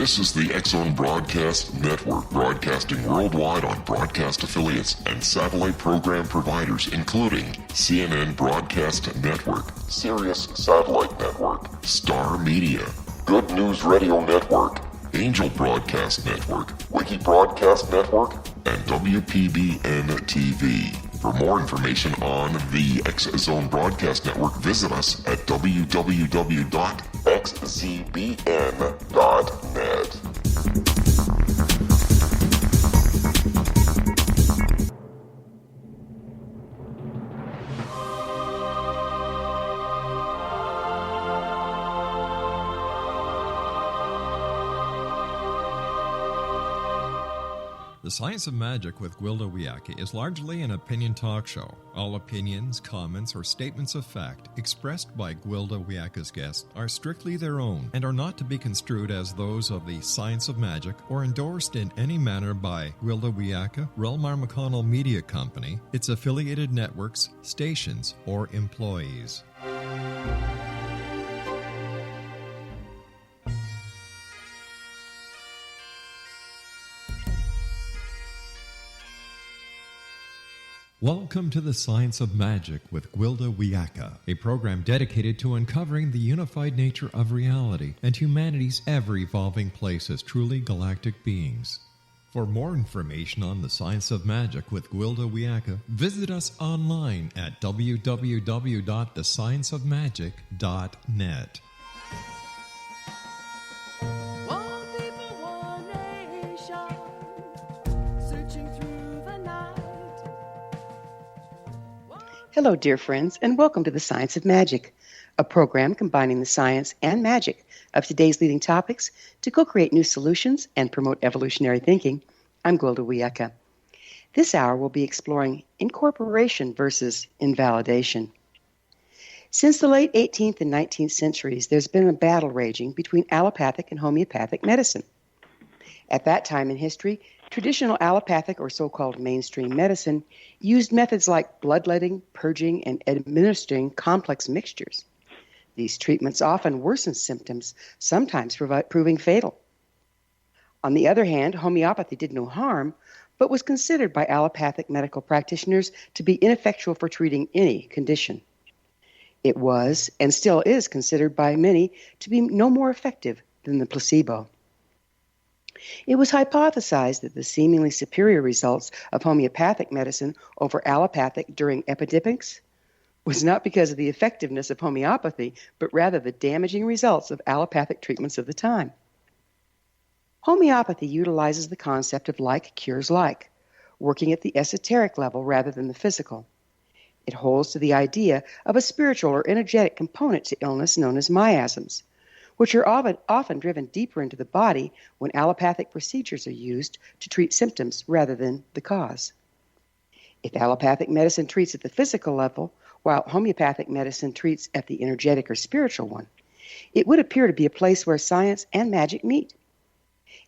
This is the X-Zone Broadcast Network, broadcasting worldwide on broadcast affiliates and satellite program providers, including CNN Broadcast Network, Sirius Satellite Network, Star Media, Good News Radio Network, Angel Broadcast Network, Wiki Broadcast Network, and WPBN TV. For more information on the X-Zone Broadcast Network, visit us at www.xzbn.net. The Science of Magic with Gwilda Wiyaka is largely an opinion talk show. All opinions, comments, or statements of fact expressed by Gwilda Wiyaka's guests are strictly their own and are not to be construed as those of the Science of Magic or endorsed in any manner by Gwilda Wiyaka, Relmar McConnell Media Company, its affiliated networks, stations, or employees. Welcome to the Science of Magic with Gwilda Wiyaka, a program dedicated to uncovering the unified nature of reality and humanity's ever-evolving place as truly galactic beings. For more information on the Science of Magic with Gwilda Wiyaka, visit us online at www.thescienceofmagic.net. Hello, dear friends, and welcome to the Science of Magic, a program combining the science and magic of today's leading topics to co-create new solutions and promote evolutionary thinking. I'm Gwilda Wiyaka. This hour we'll be exploring incorporation versus invalidation. Since the late 18th and 19th centuries, there's been a battle raging between allopathic and homeopathic medicine. At that time in history, traditional allopathic, or so-called mainstream medicine, used methods like bloodletting, purging, and administering complex mixtures. These treatments often worsened symptoms, sometimes proving fatal. On the other hand, homeopathy did no harm, but was considered by allopathic medical practitioners to be ineffectual for treating any condition. It was, and still is, considered by many to be no more effective than the placebo. It was hypothesized that the seemingly superior results of homeopathic medicine over allopathic during epidemics was not because of the effectiveness of homeopathy, but rather the damaging results of allopathic treatments of the time. Homeopathy utilizes the concept of like cures like, working at the esoteric level rather than the physical. It holds to the idea of a spiritual or energetic component to illness known as miasms, which are often driven deeper into the body when allopathic procedures are used to treat symptoms rather than the cause. If allopathic medicine treats at the physical level, while homeopathic medicine treats at the energetic or spiritual one, it would appear to be a place where science and magic meet.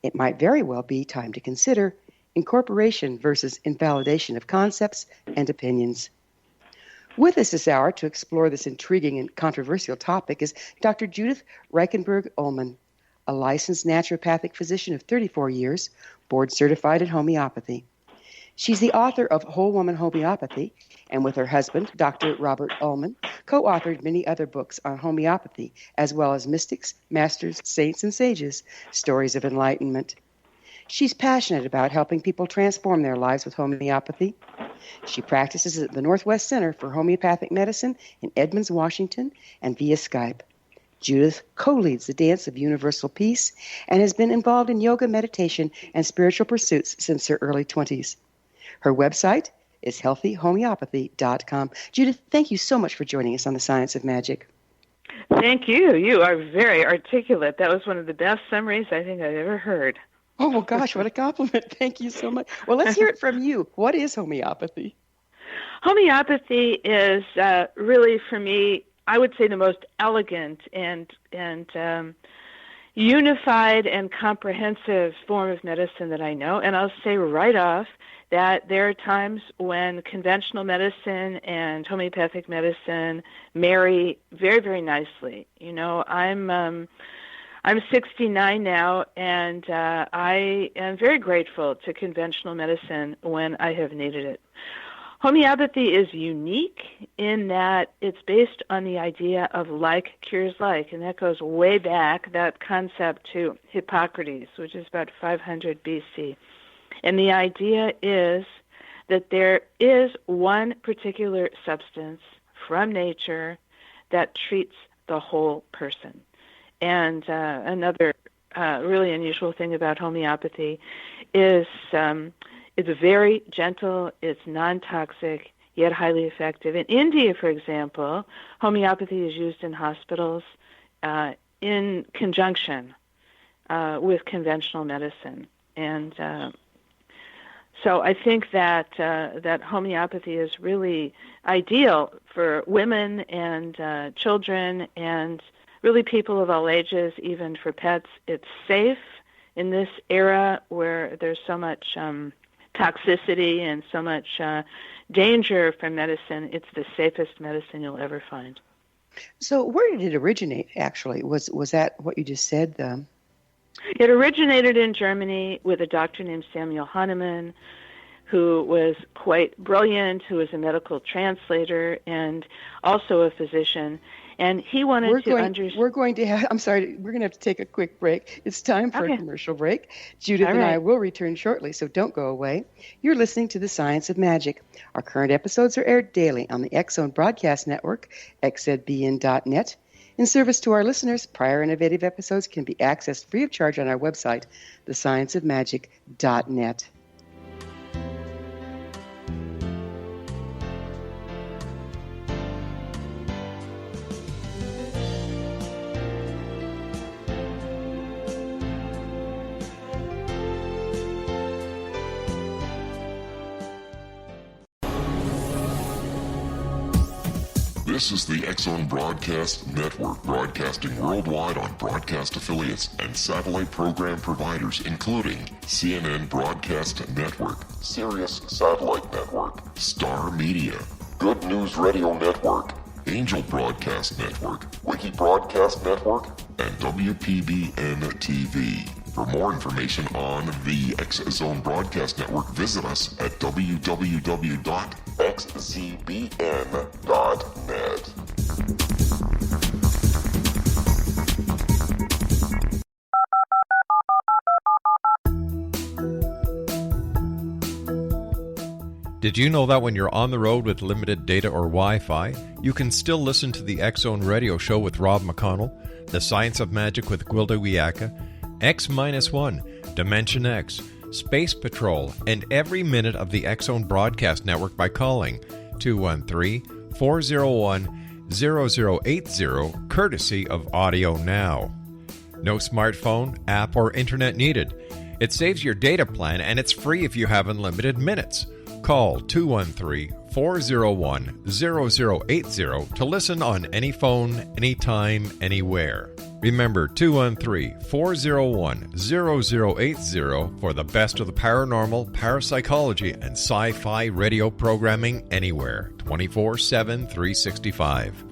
It might very well be time to consider incorporation versus invalidation of concepts and opinions. With us this hour to explore this intriguing and controversial topic is Dr. Judyth Reichenberg-Ullman, a licensed naturopathic physician of 34 years, board-certified in homeopathy. She's the author of Whole Woman Homeopathy, and with her husband, Dr. Robert Ullman, co-authored many other books on homeopathy, as well as Mystics, Masters, Saints, and Sages, Stories of Enlightenment. She's passionate about helping people transform their lives with homeopathy. She practices at the Northwest Center for Homeopathic Medicine in Edmonds, Washington, and via Skype. Judyth co-leads the Dance of Universal Peace and has been involved in yoga, meditation, and spiritual pursuits since her early 20s. Her website is healthyhomeopathy.com. Judyth, thank you so much for joining us on the Science of Magic. Thank you. You are very articulate. That was one of the best summaries I think I've ever heard. Oh, well, gosh, what a compliment. Thank you so much. Well, let's hear it from you. What is homeopathy? Homeopathy is really, for me, I would say the most elegant and unified and comprehensive form of medicine that I know. And I'll say right off that there are times when conventional medicine and homeopathic medicine marry very, very nicely. You know, I'm I'm 69 now, and I am very grateful to conventional medicine when I have needed it. Homeopathy is unique in that it's based on the idea of like cures like, and that goes way back, that concept, to Hippocrates, which is about 500 BC. And the idea is that there is one particular substance from nature that treats the whole person. And another really unusual thing about homeopathy is it's very gentle, it's non-toxic, yet highly effective. In India, for example, homeopathy is used in hospitals in conjunction with conventional medicine. And so I think that that homeopathy is really ideal for women and children and really people of all ages, even for pets. It's safe in this era where there's so much toxicity and so much danger from medicine. It's the safest medicine you'll ever find. So where did it originate, actually? Was that what you just said? It originated in Germany with a doctor named Samuel Hahnemann, who was quite brilliant, who was a medical translator and also a physician. And he wanted to understand. We're going to have, I'm sorry, we're going to have to take a quick break. It's time for a commercial break. Judyth and I will return shortly, so don't go away. You're listening to The Science of Magic. Our current episodes are aired daily on the X-Zone Broadcast Network, xzbn.net. In service to our listeners, prior innovative episodes can be accessed free of charge on our website, thescienceofmagic.net. This is the X-Zone Broadcast Network, broadcasting worldwide on broadcast affiliates and satellite program providers, including CNN Broadcast Network, Sirius Satellite Network, Star Media, Good News Radio Network, Angel Broadcast Network, Wiki Broadcast Network, and WPBN TV. For more information on the X-Zone Broadcast Network, visit us at www.xzbn.net. Did you know that when you're on the road with limited data or Wi-Fi, you can still listen to the X-Zone Radio Show with Rob McConnell, The Science of Magic with Gwilda Wiyaka, X-1, Dimension X, Space Patrol, and every minute of the X-Zone Broadcast Network by calling 213-401-0080, courtesy of Audio Now. No smartphone, app, or internet needed. It saves your data plan, and it's free if you have unlimited minutes. Call 213-401-0080 to listen on any phone, anytime, anywhere. Remember, 213-401-0080 for the best of the paranormal, parapsychology, and sci-fi radio programming anywhere, 24/7, 365.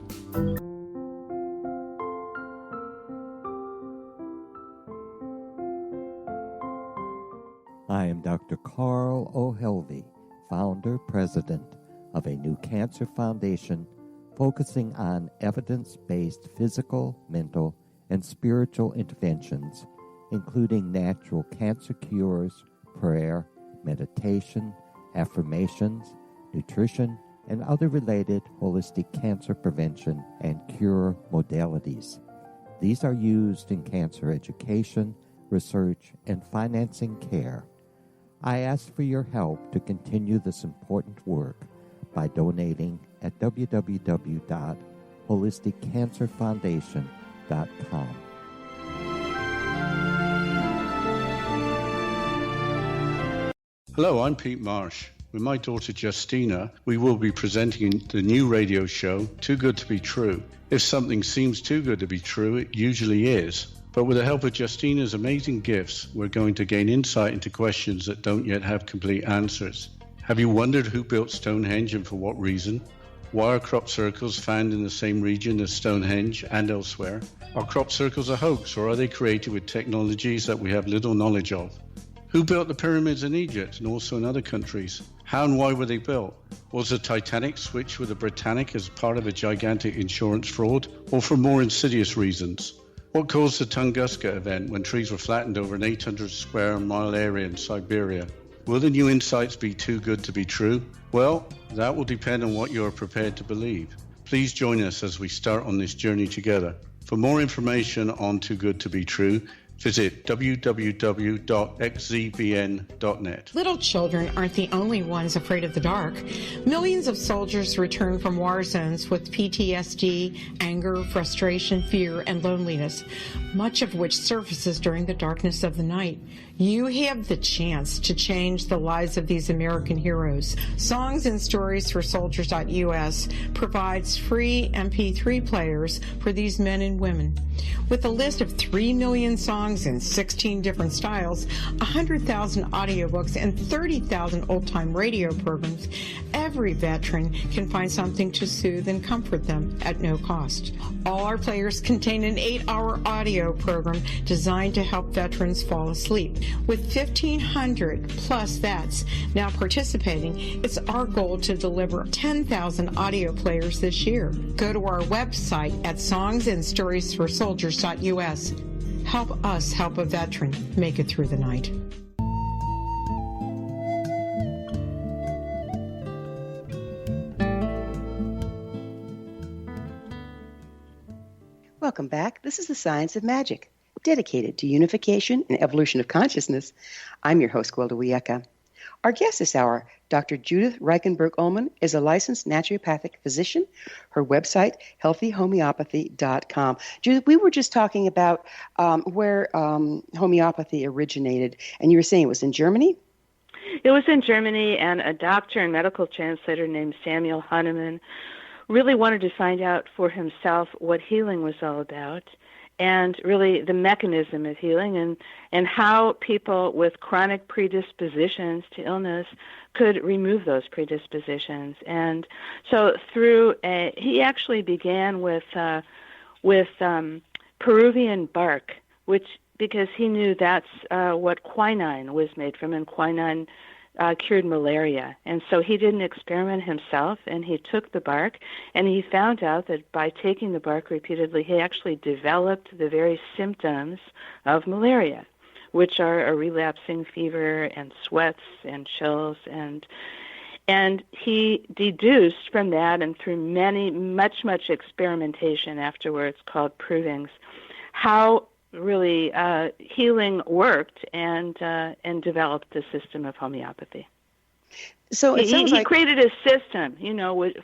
I am Dr. Carl O'Helvey, founder, president of a new cancer foundation focusing on evidence-based physical, mental, and spiritual interventions, including natural cancer cures, prayer, meditation, affirmations, nutrition, and other related holistic cancer prevention and cure modalities. These are used in cancer education, research, and financing care. I ask for your help to continue this important work by donating at www.holisticcancerfoundation.com. Hello, I'm Pete Marsh. With my daughter Justina, we will be presenting the new radio show, Too Good to Be True. If something seems too good to be true, it usually is. But with the help of Justina's amazing gifts, we're going to gain insight into questions that don't yet have complete answers. Have you wondered who built Stonehenge and for what reason? Why are crop circles found in the same region as Stonehenge and elsewhere? Are crop circles a hoax, or are they created with technologies that we have little knowledge of? Who built the pyramids in Egypt and also in other countries? How and why were they built? Was the Titanic switched with the Britannic as part of a gigantic insurance fraud, or for more insidious reasons? What caused the Tunguska event when trees were flattened over an 800 square mile area in Siberia? Will the new insights be too good to be true? Well, that will depend on what you are prepared to believe. Please join us as we start on this journey together. For more information on Too Good to Be True, visit www.xzbn.net. Little children aren't the only ones afraid of the dark. Millions of soldiers return from war zones with PTSD, anger, frustration, fear, and loneliness, much of which surfaces during the darkness of the night. You have the chance to change the lives of these American heroes. Songs and Stories for Soldiers.us provides free MP3 players for these men and women. With a list of 3 million songs in 16 different styles, 100,000 audiobooks, and 30,000 old-time radio programs, every veteran can find something to soothe and comfort them at no cost. All our players contain an 8-hour audio program designed to help veterans fall asleep. With 1,500 plus vets now participating, it's our goal to deliver 10,000 audio players this year. Go to our website at songsandstoriesforsoldiers.us. Help us help a veteran make it through the night. Welcome back. This is The Science of Magic, dedicated to unification and evolution of consciousness. I'm your host, Gwilda Wiyaka. Our guest this hour, Dr. Judyth Reichenberg-Ullman, is a licensed naturopathic physician. Her website, healthyhomeopathy.com. Judyth, we were just talking about where homeopathy originated, and you were saying it was in Germany? It was in Germany, and a doctor and medical translator named Samuel Hahnemann really wanted to find out for himself what healing was all about, and really the mechanism of healing and how people with chronic predispositions to illness could remove those predispositions. And so he actually began with Peruvian bark, because he knew that's what quinine was made from, and quinine cured malaria. And so he did an experiment himself, and he took the bark, and he found out that by taking the bark repeatedly, he actually developed the very symptoms of malaria, which are a relapsing fever and sweats and chills. And he deduced from that, and through much experimentation afterwards called provings, how really healing worked and developed the system of homeopathy. So he created a system,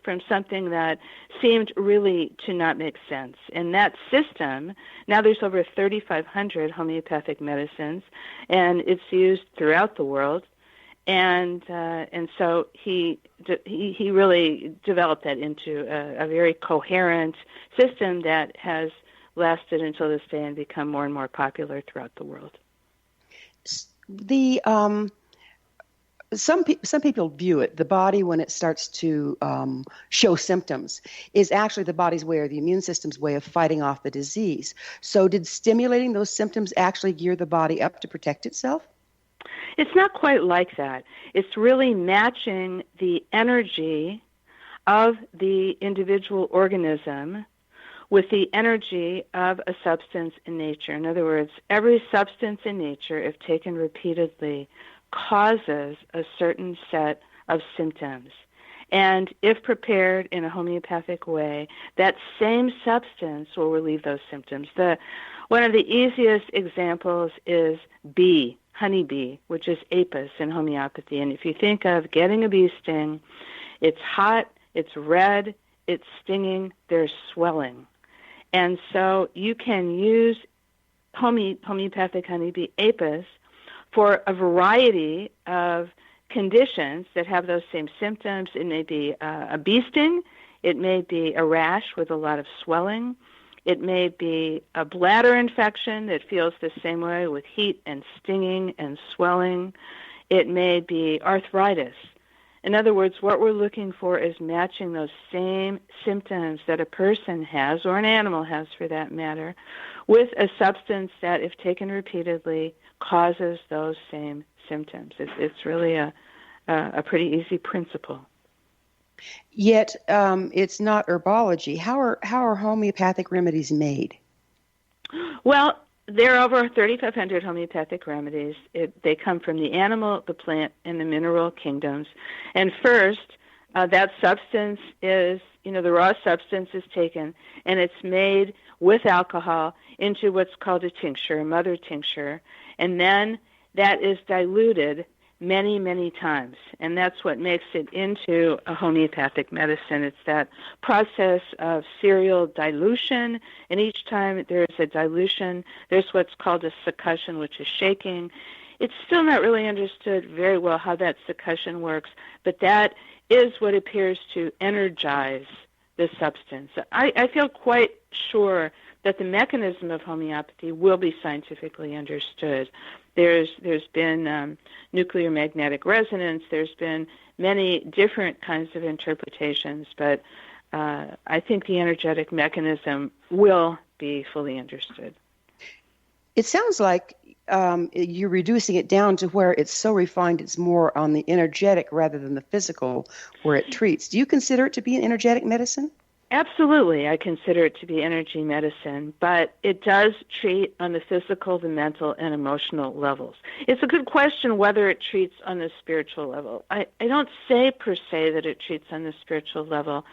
from something that seemed really to not make sense. And that system, now there's over 3,500 homeopathic medicines, and it's used throughout the world. And so he really developed that into a very coherent system that has lasted until this day and become more and more popular throughout the world. Some people view it, the body when it starts to show symptoms is actually the body's way, or the immune system's way, of fighting off the disease. So did stimulating those symptoms actually gear the body up to protect itself? It's not quite like that. It's really matching the energy of the individual organism with the energy of a substance in nature. In other words, every substance in nature, if taken repeatedly, causes a certain set of symptoms. And if prepared in a homeopathic way, that same substance will relieve those symptoms. One of the easiest examples is honeybee, which is apis in homeopathy. And if you think of getting a bee sting, it's hot, it's red, it's stinging, there's swelling. And so you can use homeopathic honeybee apis for a variety of conditions that have those same symptoms. It may be a bee sting. It may be a rash with a lot of swelling. It may be a bladder infection that feels the same way with heat and stinging and swelling. It may be arthritis. In other words, what we're looking for is matching those same symptoms that a person has, or an animal has for that matter, with a substance that, if taken repeatedly, causes those same symptoms. It's really a pretty easy principle. Yet it's not herbology. How are homeopathic remedies made? Well, there are over 3,500 homeopathic remedies. They come from the animal, the plant, and the mineral kingdoms. And first, that substance is, the raw substance is taken, and it's made with alcohol into what's called a tincture, a mother tincture. And then that is diluted many, many times. And that's what makes it into a homeopathic medicine. It's that process of serial dilution. And each time there's a dilution, there's what's called a succussion, which is shaking. It's still not really understood very well how that succussion works, but that is what appears to energize the substance. I feel quite sure that the mechanism of homeopathy will be scientifically understood. There's been nuclear magnetic resonance. There's been many different kinds of interpretations, but I think the energetic mechanism will be fully understood. It sounds like you're reducing it down to where it's so refined it's more on the energetic rather than the physical where it treats. Do you consider it to be an energetic medicine? Absolutely, I consider it to be energy medicine, but it does treat on the physical, the mental, and emotional levels. It's a good question whether it treats on the spiritual level. I don't say per se that it treats on the spiritual level,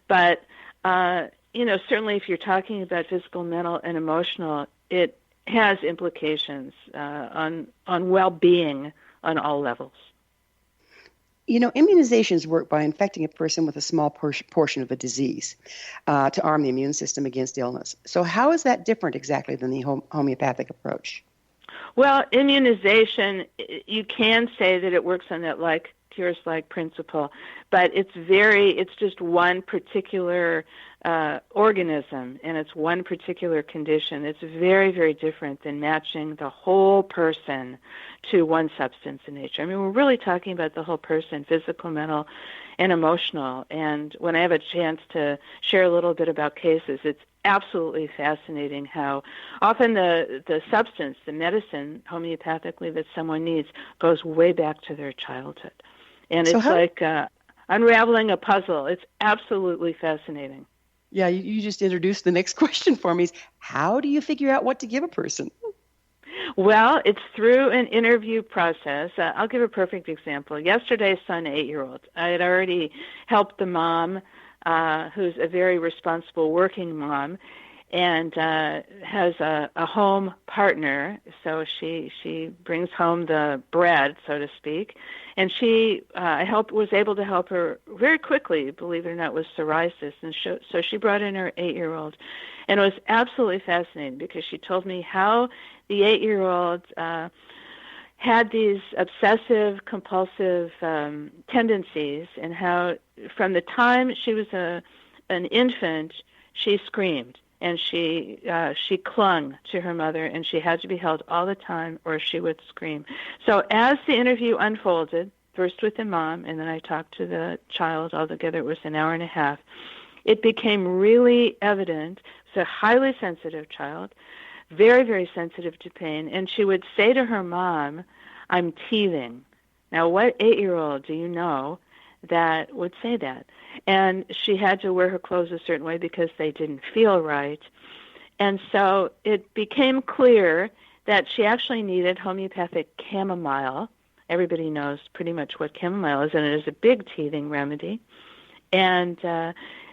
but certainly if you're talking about physical, mental, and emotional, it has implications on well-being on all levels. Immunizations work by infecting a person with a small portion of a disease to arm the immune system against illness. So how is that different exactly than the homeopathic approach? Well, immunization, you can say that it works on that cures-like principle, but it's just one particular organism, and it's one particular condition. It's very, very different than matching the whole person to one substance in nature. I mean, we're really talking about the whole person, physical, mental, and emotional. And when I have a chance to share a little bit about cases, it's absolutely fascinating how often the substance, the medicine, homeopathically, that someone needs goes way back to their childhood. And it's like unraveling a puzzle. It's absolutely fascinating. Yeah, you just introduced the next question for me. Is how do you figure out what to give a person? Well, it's through an interview process. I'll give a perfect example. Yesterday, I saw an 8-year-old. I had already helped the mom, who's a very responsible working mom, and has a home partner. So she brings home the bread, so to speak. And I was able to help her very quickly, believe it or not, with psoriasis. And so she brought in her 8-year-old. And it was absolutely fascinating because she told me how the 8-year-old had these obsessive, compulsive tendencies, and how from the time she was an infant, she screamed. And she clung to her mother, and she had to be held all the time, or she would scream. So as the interview unfolded, first with the mom, and then I talked to the child, altogether it was an hour and a half, it became really evident. It's a highly sensitive child, very, very sensitive to pain, and she would say to her mom, "I'm teething." Now, what 8-year-old do you know that would say that? And she had to wear her clothes a certain way because they didn't feel right. And so it became clear that she actually needed homeopathic chamomile. Everybody knows pretty much what chamomile is, and it is a big teething remedy. And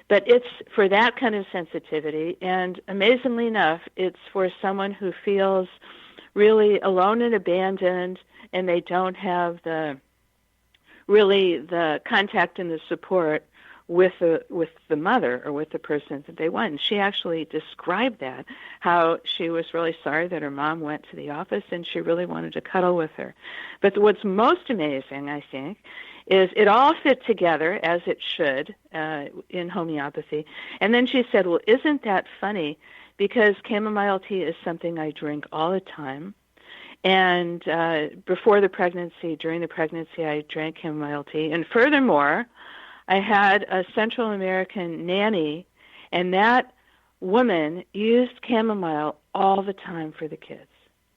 but it's for that kind of sensitivity, and amazingly enough, it's for someone who feels really alone and abandoned, and they don't have the contact and the support with the mother or with the person that they want. And she actually described that, how she was really sorry that her mom went to the office and she really wanted to cuddle with her. But what's most amazing, I think, is it all fit together as it should in homeopathy. And then she said, well, isn't that funny? Because chamomile tea is something I drink all the time. And before the pregnancy, during the pregnancy, I drank chamomile tea. And furthermore, I had a Central American nanny, and that woman used chamomile all the time for the kids.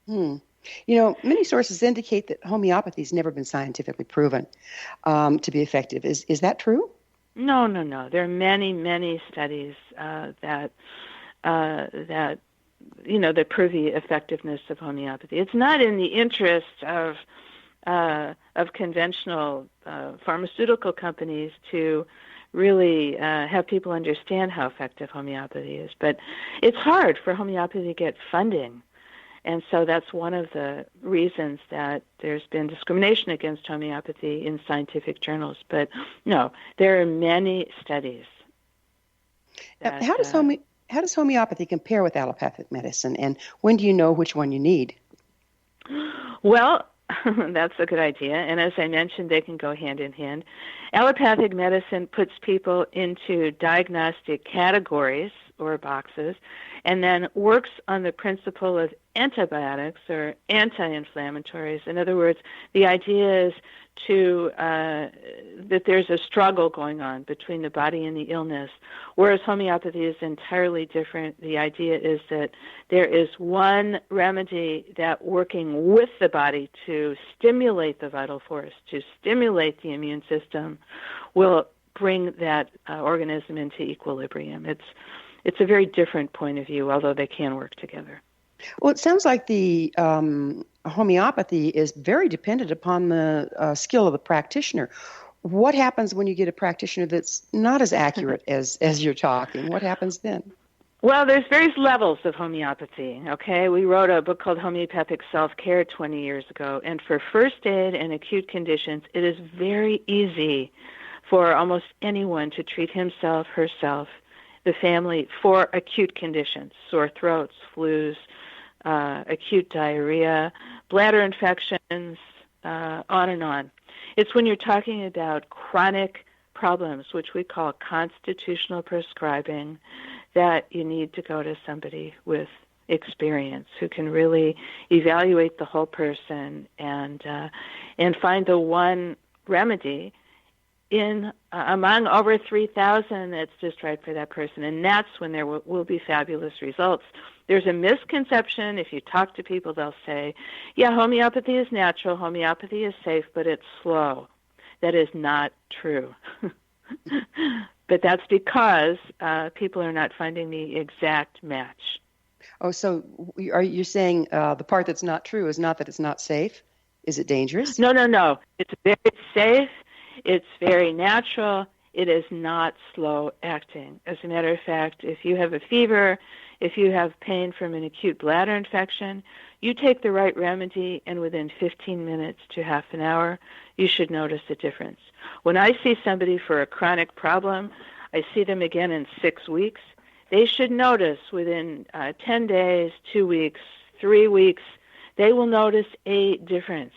Many sources indicate that homeopathy has never been scientifically proven to be effective. Is that true? No. There are many studies that prove the effectiveness of homeopathy. It's not in the interest of conventional pharmaceutical companies to really have people understand how effective homeopathy is. But it's hard for homeopathy to get funding. And so that's one of the reasons that there's been discrimination against homeopathy in scientific journals. But no, there are many studies. How does homeopathy compare with allopathic medicine, and when do you know which one you need? Well, that's a good idea. And as I mentioned, they can go hand in hand. Allopathic medicine puts people into diagnostic categories or boxes, and then works on the principle of antibiotics or anti-inflammatories. In other words, the idea is that there's a struggle going on between the body and the illness, whereas homeopathy is entirely different. The idea is that there is one remedy that, working with the body to stimulate the vital force, to stimulate the immune system, will bring that organism into equilibrium. It's a very different point of view, although they can work together. Well, it sounds like the homeopathy is very dependent upon the skill of the practitioner. What happens when you get a practitioner that's not as accurate as you're talking? What happens then? Well, there's various levels of homeopathy, okay? We wrote a book called Homeopathic Self-Care 20 years ago, and for first aid and acute conditions, it is very easy for almost anyone to treat himself, herself, the family, for acute conditions, sore throats, flus, acute diarrhea, bladder infections, on and on. It's when you're talking about chronic problems, which we call constitutional prescribing, that you need to go to somebody with experience who can really evaluate the whole person and find the one remedy in among over 3,000 that's just right for that person. And that's when there will be fabulous results. There's a misconception. If you talk to people, they'll say, yeah, homeopathy is natural, homeopathy is safe, but it's slow. That is not true. But that's because people are not finding the exact match. Oh, so are you saying the part that's not true is not that it's not safe? Is it dangerous? No. It's very safe. It's very natural. It is not slow acting. As a matter of fact, if you have a fever, if you have pain from an acute bladder infection, you take the right remedy, and within 15 minutes to half an hour, you should notice a difference. When I see somebody for a chronic problem, I see them again in 6 weeks. They should notice within 10 days, 2 weeks, 3 weeks, they will notice a difference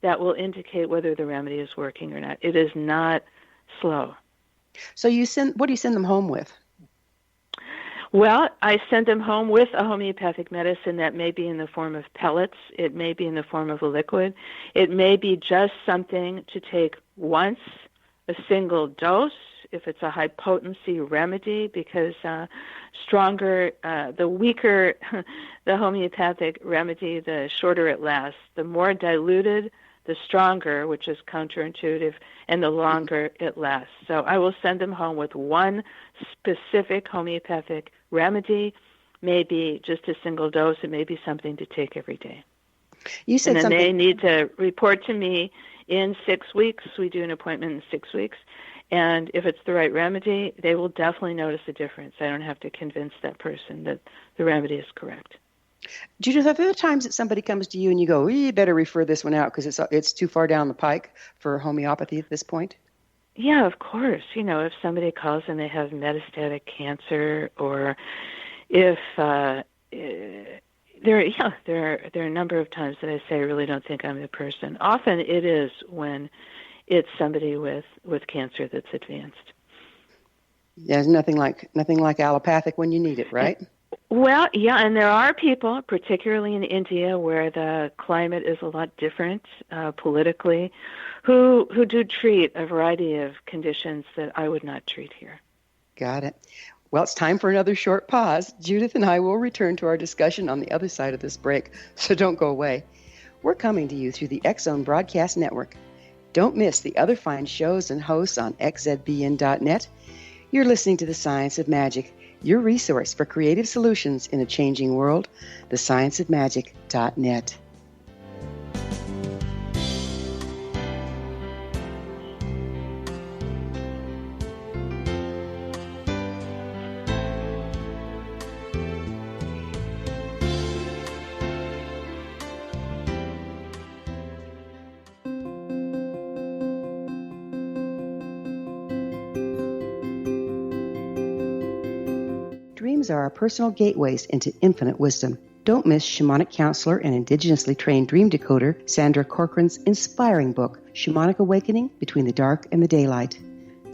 that will indicate whether the remedy is working or not. It is not slow. So what do you send them home with? Well, I send them home with a homeopathic medicine that may be in the form of pellets. It may be in the form of a liquid. It may be just something to take once, a single dose, if it's a high-potency remedy, because the weaker the homeopathic remedy, the shorter it lasts. The more diluted, the stronger, which is counterintuitive, and the longer it lasts. So I will send them home with one specific homeopathic remedy, maybe just a single dose. It may be something to take every day. You said and then something. They need to report to me in 6 weeks. We do an appointment in 6 weeks. And if it's the right remedy, they will definitely notice a difference. I don't have to convince that person that the remedy is correct. Judyth, are there times that somebody comes to you and you go, you better refer this one out because it's too far down the pike for homeopathy at this point? Yeah, of course. If somebody calls and they have metastatic cancer, or if there are a number of times that I say I really don't think I'm the person. Often it is when it's somebody with cancer that's advanced. There's nothing like allopathic when you need it, right? Well, yeah, and there are people, particularly in India, where the climate is a lot different politically, who do treat a variety of conditions that I would not treat here. Got it. Well, it's time for another short pause. Judyth and I will return to our discussion on the other side of this break, so don't go away. We're coming to you through the X-Zone Broadcast Network. Don't miss the other fine shows and hosts on xzbn.net. You're listening to The Science of Magic, your resource for creative solutions in a changing world, thescienceofmagic.net. Dreams are our personal gateways into infinite wisdom. Don't miss shamanic counselor and indigenously trained dream decoder Sandra Corcoran's inspiring book, Shamanic Awakening Between the Dark and the Daylight.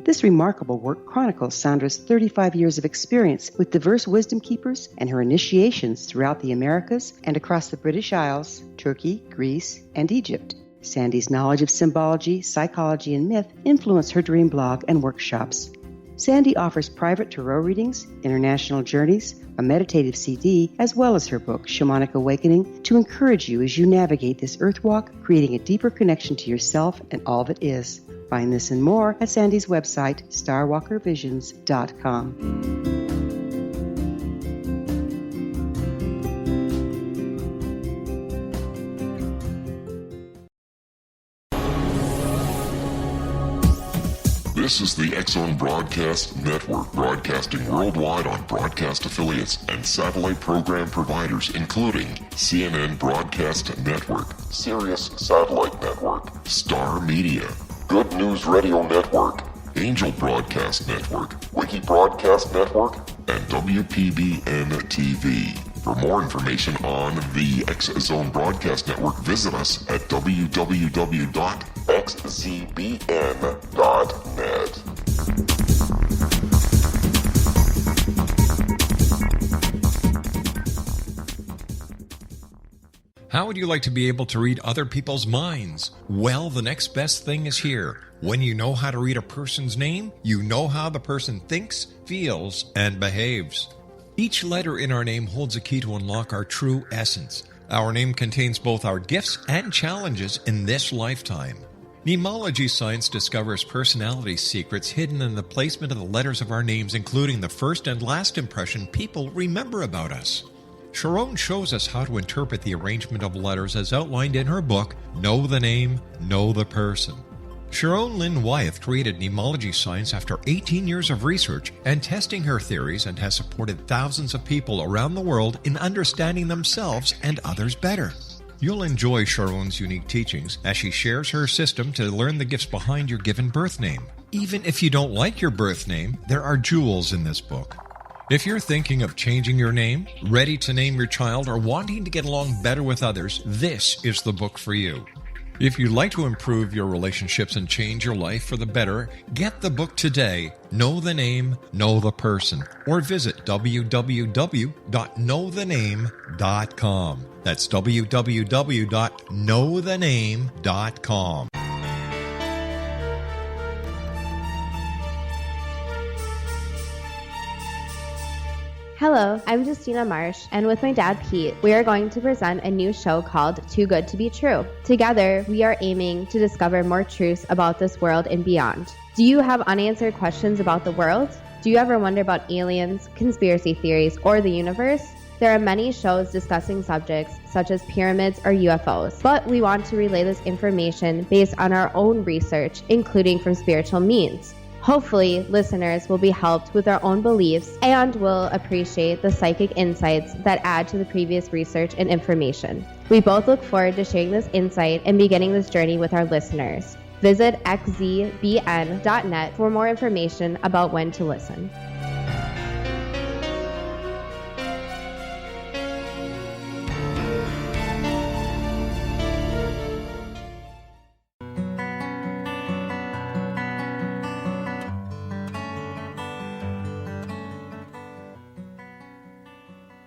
This remarkable work chronicles Sandra's 35 years of experience with diverse wisdom keepers and her initiations throughout the Americas and across the British Isles, Turkey, Greece, and Egypt. Sandy's knowledge of symbology, psychology, and myth influence her dream blog and workshops. Sandy offers private tarot readings, international journeys, a meditative CD, as well as her book, Shamanic Awakening, to encourage you as you navigate this earth walk, creating a deeper connection to yourself and all that is. Find this and more at Sandy's website, starwalkervisions.com. This is the X-Zone Broadcast Network, broadcasting worldwide on broadcast affiliates and satellite program providers, including CNN Broadcast Network, Sirius Satellite Network, Star Media, Good News Radio Network, Angel Broadcast Network, Wiki Broadcast Network, and WPBN TV. For more information on the X-Zone Broadcast Network, visit us at www.xzbn.net. How would you like to be able to read other people's minds? Well, the next best thing is here. When you know how to read a person's name, you know how the person thinks, feels, and behaves. Each letter in our name holds a key to unlock our true essence. Our name contains both our gifts and challenges in this lifetime. Mnemology science discovers personality secrets hidden in the placement of the letters of our names, including the first and last impression people remember about us. Sharon shows us how to interpret the arrangement of letters as outlined in her book, Know the Name, Know the Person. Sharon Lynn Wyeth created mnemology science after 18 years of research and testing her theories, and has supported thousands of people around the world in understanding themselves and others better. You'll enjoy Sharon's unique teachings as she shares her system to learn the gifts behind your given birth name. Even if you don't like your birth name, there are jewels in this book. If you're thinking of changing your name, ready to name your child, or wanting to get along better with others, this is the book for you. If you'd like to improve your relationships and change your life for the better, get the book today, Know the Name, Know the Person, or visit www.knowthename.com. That's www.knowthename.com. Hello, I'm Justina Marsh, and with my dad Pete, we are going to present a new show called Too Good to Be True. Together, we are aiming to discover more truths about this world and beyond. Do you have unanswered questions about the world? Do you ever wonder about aliens, conspiracy theories, or the universe? There are many shows discussing subjects such as pyramids or UFOs, but we want to relay this information based on our own research, including from spiritual means. Hopefully, listeners will be helped with their own beliefs and will appreciate the psychic insights that add to the previous research and information. We both look forward to sharing this insight and beginning this journey with our listeners. Visit xzbn.net for more information about when to listen.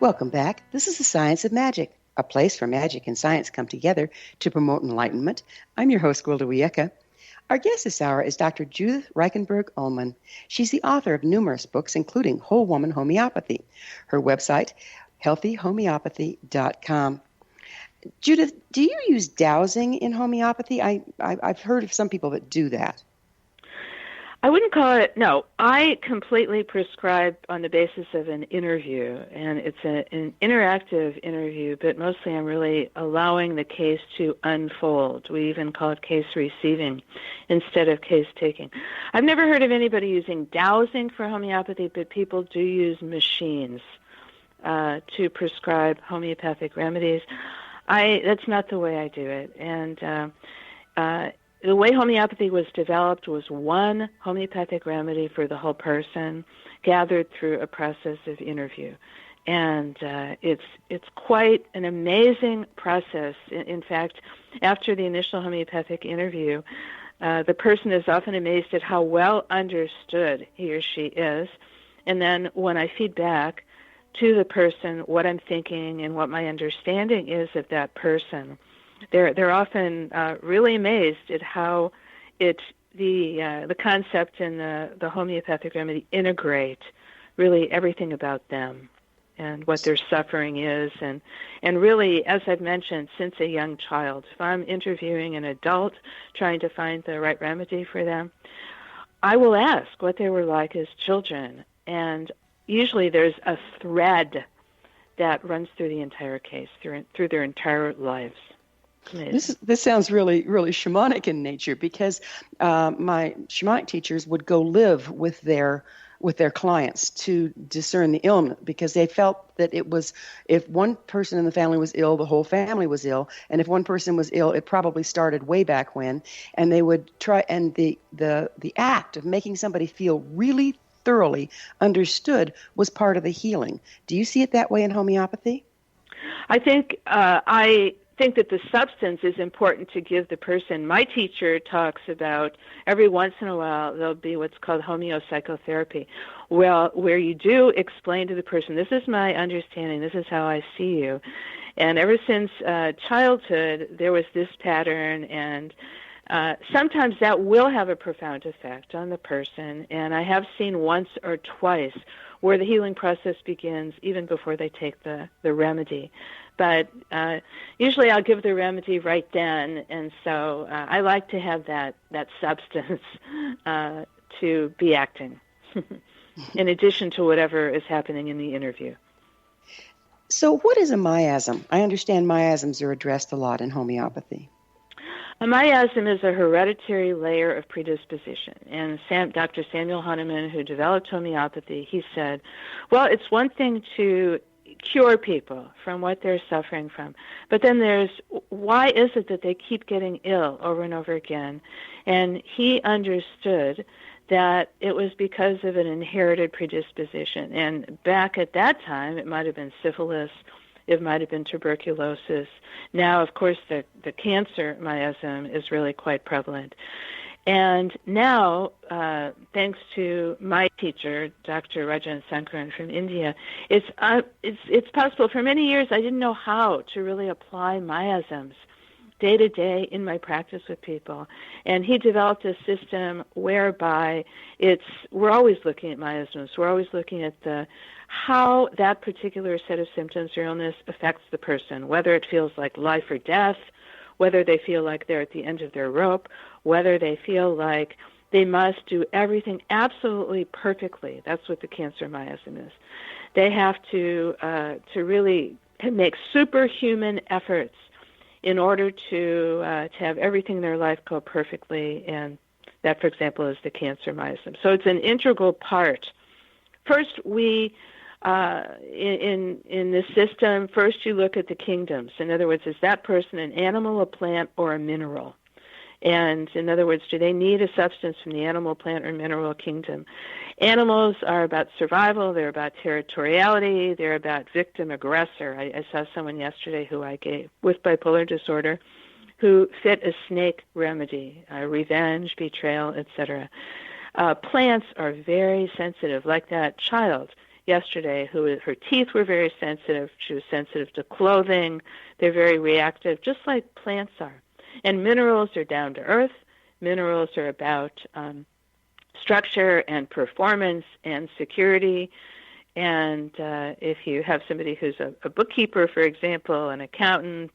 Welcome back. This is the Science of Magic, a place where magic and science come together to promote enlightenment. I'm your host, Gwilda Wiyaka. Our guest this hour is Dr. Judyth Reichenberg-Ullman. She's the author of numerous books, including Whole Woman Homeopathy. Her website, healthyhomeopathy.com. Judyth, do you use dowsing in homeopathy? I've heard of some people that do that. I wouldn't call it, no. I completely prescribe on the basis of an interview, and it's an interactive interview, but mostly I'm really allowing the case to unfold. We even call it case receiving instead of case taking. I've never heard of anybody using dowsing for homeopathy, but people do use machines to prescribe homeopathic remedies. That's not the way I do it, and the way homeopathy was developed was one homeopathic remedy for the whole person, gathered through a process of interview. And it's quite an amazing process. In fact, after the initial homeopathic interview, the person is often amazed at how well understood he or she is. And then when I feed back to the person what I'm thinking and what my understanding is of that person, they're often really amazed at how the concept and the homeopathic remedy integrate really everything about them and what their suffering is, and really, as I've mentioned, since a young child. If I'm interviewing an adult trying to find the right remedy for them, I will ask what they were like as children, and usually there's a thread that runs through the entire case, through their entire lives. This sounds really, really shamanic in nature, because my shamanic teachers would go live with their clients to discern the illness, because they felt that it was, if one person in the family was ill, the whole family was ill, and if one person was ill, it probably started way back when, and they would try, and the act of making somebody feel really thoroughly understood was part of the healing. Do you see it that way in homeopathy? I think that the substance is important to give the person. My teacher talks about every once in a while there'll be what's called homeopsychotherapy, where you do explain to the person, this is my understanding, this is how I see you. And ever since childhood, there was this pattern, and sometimes that will have a profound effect on the person. And I have seen once or twice where the healing process begins even before they take the remedy. But usually I'll give the remedy right then, and so I like to have that substance to be acting, in addition to whatever is happening in the interview. So what is a miasm? I understand miasms are addressed a lot in homeopathy. A miasm is a hereditary layer of predisposition. And Dr. Samuel Hahnemann, who developed homeopathy, he said, well, it's one thing to cure people from what they're suffering from, but then there's, why is it that they keep getting ill over and over again? And he understood that it was because of an inherited predisposition. And back at that time, it might have been syphilis, it might have been tuberculosis. Now, of course, the cancer miasm is really quite prevalent. And now, thanks to my teacher, Dr. Rajan Sankaran from India, it's possible. For many years, I didn't know how to really apply miasms day to day in my practice with people. And he developed a system whereby we're always looking at miasms. We're always looking at how that particular set of symptoms or illness affects the person, whether it feels like life or death, whether they feel like they're at the end of their rope, whether they feel like they must do everything absolutely perfectly. That's what the cancer miasm is. They have to really make superhuman efforts in order to have everything in their life go perfectly, and that, for example, is the cancer miasm. So it's an integral part. First, we in this system, first you look at the kingdoms. In other words, is that person an animal, a plant, or a mineral? And in other words, do they need a substance from the animal, plant, or mineral kingdom? Animals are about survival. They're about territoriality. They're about victim-aggressor. I saw someone yesterday who I gave with bipolar disorder who fit a snake remedy, revenge, betrayal, etc. Plants are very sensitive, like that child yesterday who her teeth were very sensitive. She was sensitive to clothing. They're very reactive, just like plants are. And minerals are down to earth. Minerals are about structure and performance and security. And if you have somebody who's a bookkeeper, for example, an accountant,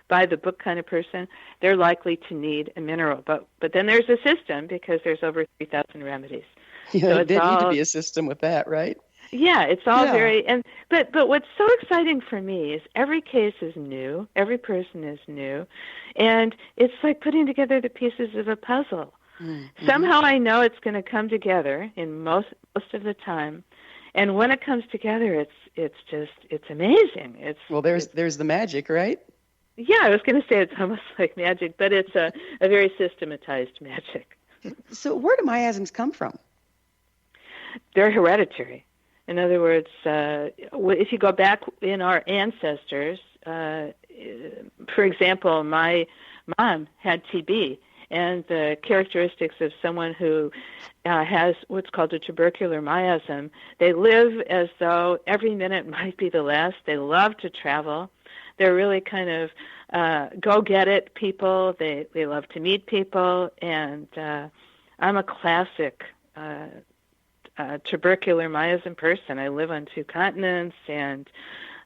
by the book kind of person, they're likely to need a mineral. But then there's a system because there's over 3,000 remedies. Yeah, so there need to be a system with that, right? Yeah, it's all very but what's so exciting for me is every case is new, every person is new, and it's like putting together the pieces of a puzzle. Mm-hmm. Somehow I know it's going to come together in most of the time, and when it comes together, it's amazing. There's the magic, right? Yeah, I was going to say it's almost like magic, but it's a very systematized magic. So where do miasms come from? They're hereditary. In other words, if you go back in our ancestors, for example, my mom had TB, and the characteristics of someone who has what's called a tubercular miasm, they live as though every minute might be the last. They love to travel. They're really kind of go-get-it people. They love to meet people, and I'm a classic tubercular miasm person. I live on 2 continents and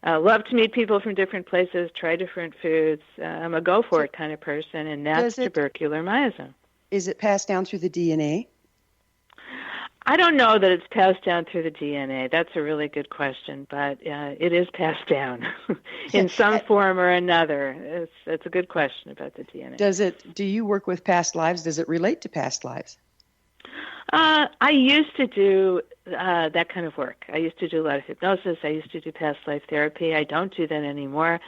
love to meet people from different places, try different foods. I'm a go-for-it kind of person, and that's tubercular miasm. Is it passed down through the DNA? I don't know that it's passed down through the DNA. That's a really good question, but it is passed down in some form or another. It's a good question about the DNA. Do you work with past lives? Does it relate to past lives? I used to do that kind of work. I used to do a lot of hypnosis. I used to do past life therapy. I don't do that anymore,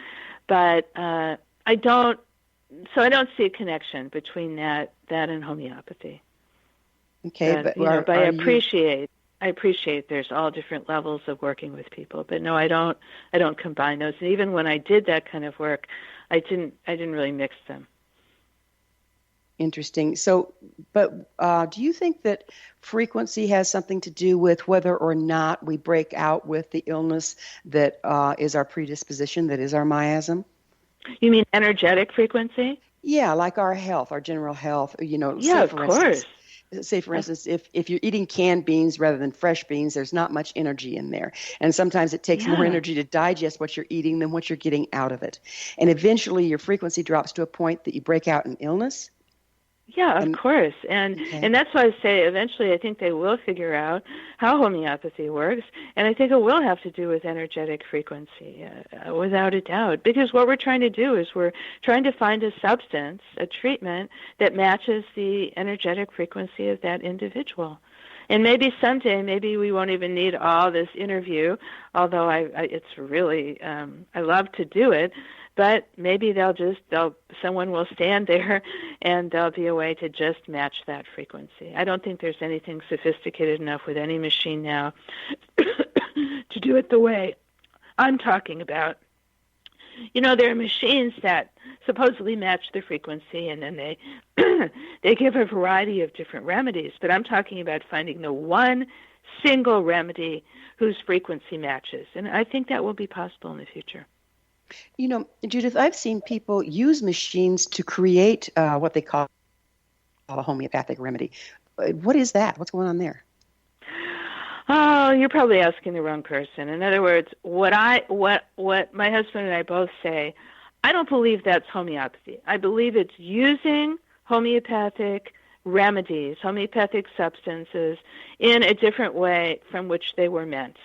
but I don't see a connection between that and homeopathy. Okay, but I appreciate there's all different levels of working with people, but no, I don't combine those. And even when I did that kind of work, I didn't really mix them. Interesting. So, but do you think that frequency has something to do with whether or not we break out with the illness that is our predisposition, that is our miasm? You mean energetic frequency? Yeah, like our health, our general health. Yeah, of course. Say, for instance, if you're eating canned beans rather than fresh beans, there's not much energy in there. And sometimes it takes more energy to digest what you're eating than what you're getting out of it. And eventually your frequency drops to a point that you break out in illness. Yeah, of course. And that's why I say eventually I think they will figure out how homeopathy works, and I think it will have to do with energetic frequency, without a doubt. Because what we're trying to do is we're trying to find a substance, a treatment, that matches the energetic frequency of that individual. And maybe someday, maybe we won't even need all this interview, although it's really, I love to do it. But maybe someone will stand there and there'll be a way to just match that frequency. I don't think there's anything sophisticated enough with any machine now to do it the way I'm talking about. There are machines that supposedly match the frequency, and then they give a variety of different remedies. But I'm talking about finding the one single remedy whose frequency matches. And I think that will be possible in the future. Judyth, I've seen people use machines to create what they call a homeopathic remedy. What is that? What's going on there? Oh, you're probably asking the wrong person. In other words, what my husband and I both say, I don't believe that's homeopathy. I believe it's using homeopathic remedies, homeopathic substances in a different way from which they were meant.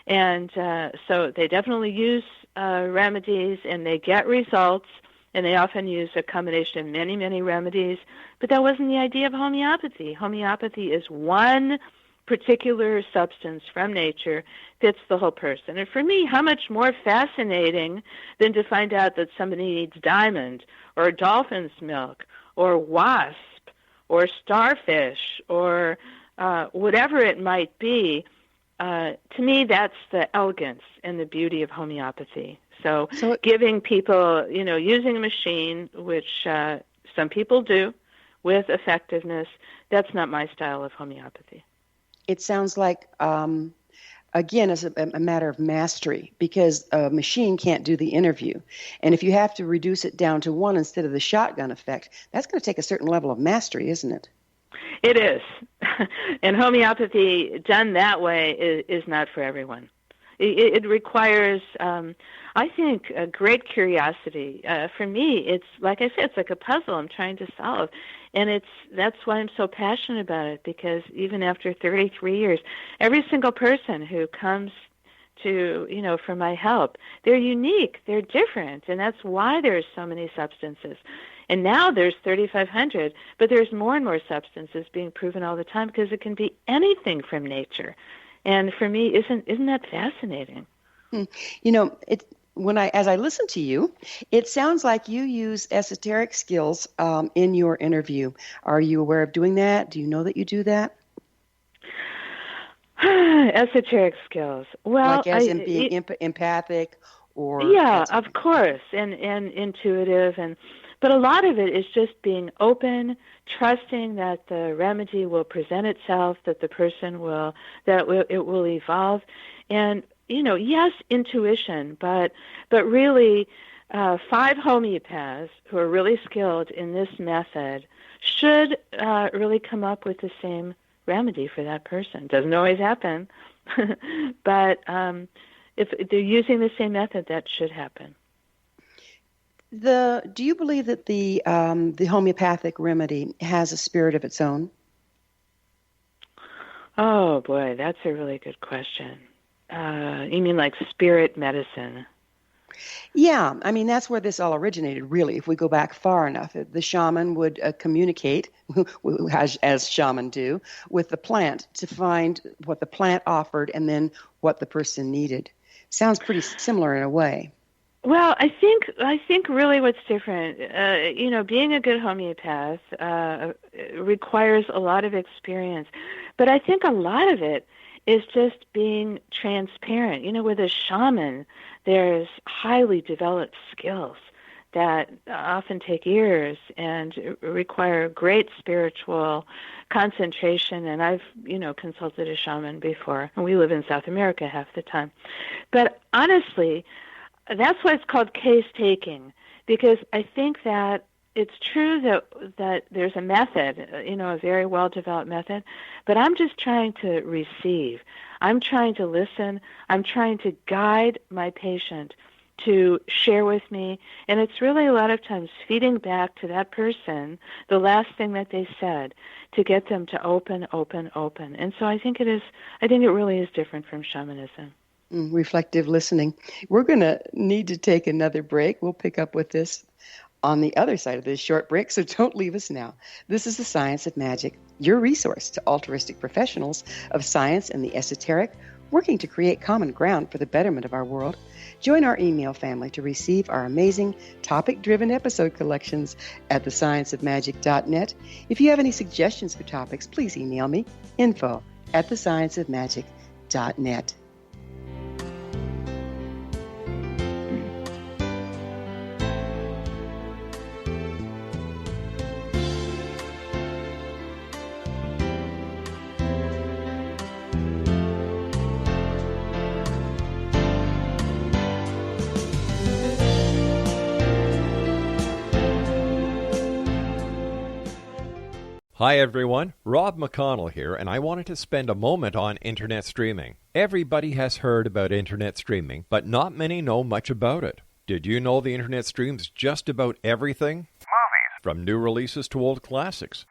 And so they definitely use remedies, and they get results, and they often use a combination of many, many remedies. But that wasn't the idea of homeopathy. Homeopathy is one particular substance from nature, fits the whole person. And for me, how much more fascinating than to find out that somebody needs diamond or dolphin's milk or wasp or starfish or whatever it might be. To me, that's the elegance and the beauty of homeopathy. So giving people, using a machine, which some people do with effectiveness, that's not my style of homeopathy. It sounds like again, is a matter of mastery, because a machine can't do the interview. And if you have to reduce it down to one instead of the shotgun effect, that's going to take a certain level of mastery, isn't it? It is. And homeopathy done that way is not for everyone. It requires, I think, a great curiosity. For me, it's like I said, it's like a puzzle I'm trying to solve. And that's why I'm so passionate about it, because even after 33 years, every single person who comes to, for my help, they're unique, they're different, and that's why there's so many substances. And now there's 3,500, but there's more and more substances being proven all the time, because it can be anything from nature. And for me, isn't that fascinating? As I listen to you, it sounds like you use esoteric skills in your interview. Are you aware of doing that? Do you know that you do that? Esoteric skills. Well, like as in being empathic, or yeah, of course, and intuitive, but a lot of it is just being open, trusting that the remedy will present itself, that the person it will evolve, and yes, intuition, but really, 5 homeopaths who are really skilled in this method should really come up with the same remedy for that person. Doesn't always happen, but if they're using the same method, that should happen. Do you believe that the homeopathic remedy has a spirit of its own? Oh boy, that's a really good question. You mean like spirit medicine? Yeah, I mean, that's where this all originated, really. If we go back far enough, the shaman would communicate, as shamans do, with the plant to find what the plant offered and then what the person needed. Sounds pretty similar in a way. Well, I think really what's different, being a good homeopath requires a lot of experience, but I think a lot of it is just being transparent. With a shaman, there's highly developed skills that often take years and require great spiritual concentration. And I've, consulted a shaman before, and we live in South America half the time. But honestly, that's why it's called case taking, because I think that it's true that there's a method, a very well-developed method, but I'm just trying to receive. I'm trying to listen. I'm trying to guide my patient to share with me, and it's really a lot of times feeding back to that person the last thing that they said to get them to open. And so I think it really is different from shamanism. Reflective listening. We're going to need to take another break. We'll pick up with this on the other side of this short break, so don't leave us now. This is The Science of Magic, your resource to altruistic professionals of science and the esoteric, working to create common ground for the betterment of our world. Join our email family to receive our amazing topic-driven episode collections at thescienceofmagic.net. If you have any suggestions for topics, please email me, info@thescienceofmagic.net. Hi everyone, Rob McConnell here, and I wanted to spend a moment on internet streaming. Everybody has heard about internet streaming, but not many know much about it. Did you know the internet streams just about everything? Movies. From new releases to old classics. TV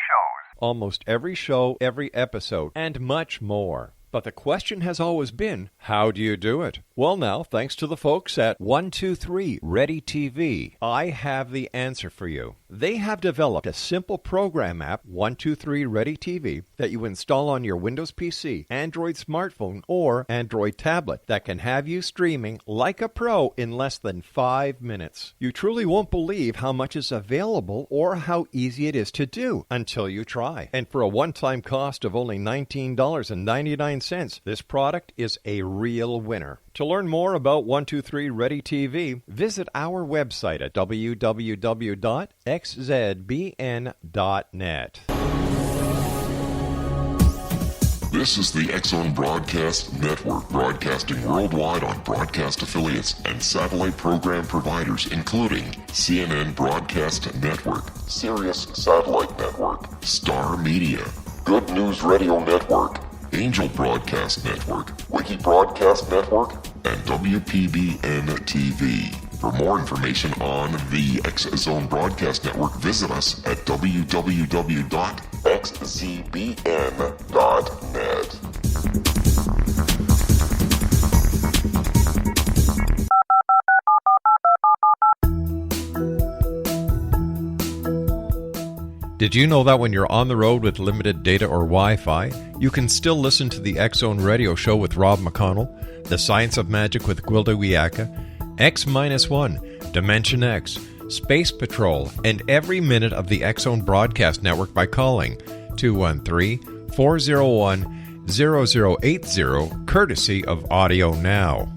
shows. Almost every show, every episode, and much more. But the question has always been, how do you do it? Well now, thanks to the folks at 123 Ready TV, I have the answer for you. They have developed a simple program app, 123 Ready TV, that you install on your Windows PC, Android smartphone, or Android tablet that can have you streaming like a pro in less than 5 minutes. You truly won't believe how much is available or how easy it is to do until you try. And for a one-time cost of only $19.99, this product is a real winner. To learn more about 123 Ready TV, visit our website at www.xzbn.net. This is the X-Zone Broadcast Network, broadcasting worldwide on broadcast affiliates and satellite program providers, including CNN Broadcast Network, Sirius Satellite Network, Star Media, Good News Radio Network, Angel Broadcast Network, Wiki Broadcast Network, and WPBN TV. For more information on the X-Zone Broadcast Network, visit us at www.xzbn.net. Did you know that when you're on the road with limited data or Wi-Fi, you can still listen to the X-Zone Radio Show with Rob McConnell, The Science of Magic with Gwilda Wiyaka, X-1, Dimension X, Space Patrol, and every minute of the X-Zone Broadcast Network by calling 213-401-0080, courtesy of Audio Now.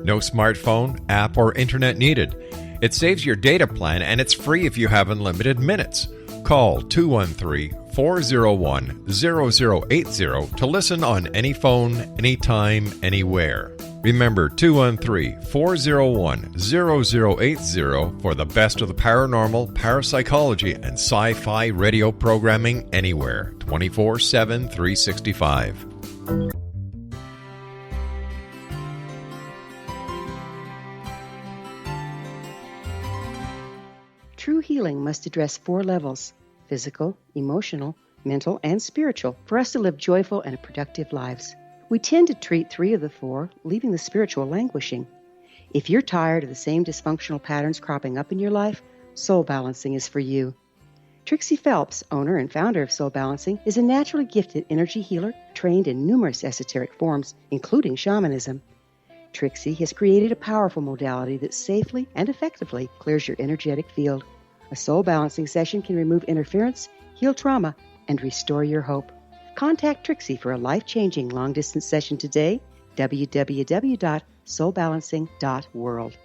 No smartphone, app, or internet needed. It saves your data plan, and it's free if you have unlimited minutes. Call 213-401-0080 to listen on any phone, anytime, anywhere. Remember 213-401-0080 for the best of the paranormal, parapsychology, and sci-fi radio programming anywhere, 24/7, 365. True healing must address 4 levels: physical, emotional, mental, and spiritual, for us to live joyful and productive lives. We tend to treat 3 of the 4, leaving the spiritual languishing. If you're tired of the same dysfunctional patterns cropping up in your life, Soul Balancing is for you. Trixie Phelps, owner and founder of Soul Balancing, is a naturally gifted energy healer trained in numerous esoteric forms, including shamanism. Trixie has created a powerful modality that safely and effectively clears your energetic field. A Soul Balancing session can remove interference, heal trauma, and restore your hope. Contact Trixie for a life-changing long-distance session today, www.soulbalancing.world.